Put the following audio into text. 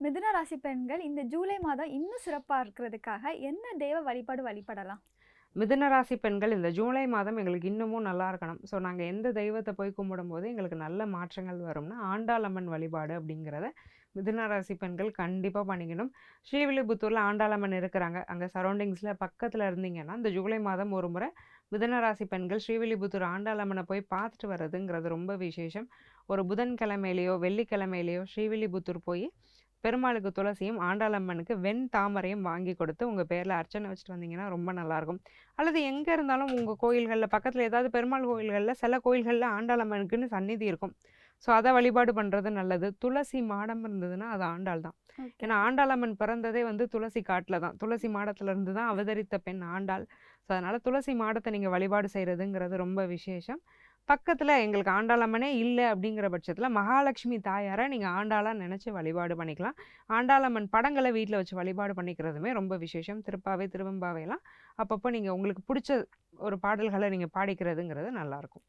மிதுன ராசி பெண்கள் இந்த ஜூலை மாதம் இன்னும் சிறப்பா இருக்கிறதுக்காக என்ன தெய்வ வழிபாடு வழிபடலாம்? மிதுன ராசி பெண்கள் இந்த ஜூலை மாதம் எங்களுக்கு இன்னமும் நல்லா இருக்கணும். ஸோ நாங்கள் எந்த தெய்வத்தை போய் கும்பிடும்போது எங்களுக்கு நல்ல மாற்றங்கள் வரும்னா ஆண்டாளம்மன் வழிபாடு அப்படிங்கிறத மிதுன ராசி பெண்கள் கண்டிப்பாக பண்ணிக்கணும். ஸ்ரீவில்லிபுத்தூரில் ஆண்டாளம்மன் இருக்கிறாங்க. அங்கே சரௌண்டிங்ஸில் பக்கத்தில் இருந்தீங்கன்னா இந்த ஜூலை மாதம் ஒரு முறை மிதுன ராசி பெண்கள் ஸ்ரீவில்லிபுத்தூர் ஆண்டாளம்மனை போய் பார்த்துட்டு வர்றதுங்கிறது ரொம்ப விசேஷம். ஒரு புதன்கிழமையிலையோ வெள்ளிக்கிழமையிலையோ ஸ்ரீவில்லிபுத்தூர் போய் பெருமாளுக்கு துளசியும் ஆண்டாளம்மனுக்கு வெண் தாமரையும் வாங்கி கொடுத்து உங்கள் பேரில் அர்ச்சனை வச்சுட்டு வந்தீங்கன்னா ரொம்ப நல்லாயிருக்கும். அல்லது எங்கே இருந்தாலும் உங்கள் கோயில்களில் பக்கத்தில் ஏதாவது பெருமாள் கோயில்களில் சில கோயில்களில் ஆண்டாளம்மனுக்குன்னு சந்நிதி இருக்கும். ஸோ அதை வழிபாடு பண்ணுறது நல்லது. துளசி மாடம் இருந்ததுன்னா அது ஆண்டாள் தான். ஏன்னா ஆண்டாளம்மன் பிறந்ததே துளசி காட்டில் தான், துளசி மாடத்துலேருந்து தான் அவதரித்த பெண் ஆண்டாள். ஸோ அதனால் துளசி மாடத்தை நீங்கள் வழிபாடு செய்கிறதுங்கிறது ரொம்ப விசேஷம். பக்கத்தில் எங்களுக்கு ஆண்டாளம்மனே இல்லை அப்படிங்கிற பட்சத்தில் மகாலட்சுமி தாயாரை நீங்கள் ஆண்டாளாக நினச்சி வழிபாடு பண்ணிக்கலாம். ஆண்டாளம்மன் படங்களை வீட்டில் வச்சு வழிபாடு பண்ணிக்கிறதுமே ரொம்ப விசேஷம். திருப்பாவை திருவெம்பாவையெல்லாம் அப்பப்போ நீங்கள் உங்களுக்கு பிடிச்ச ஒரு பாடல்களை நீங்கள் பாடிக்கிறதுங்கிறது நல்லாயிருக்கும்.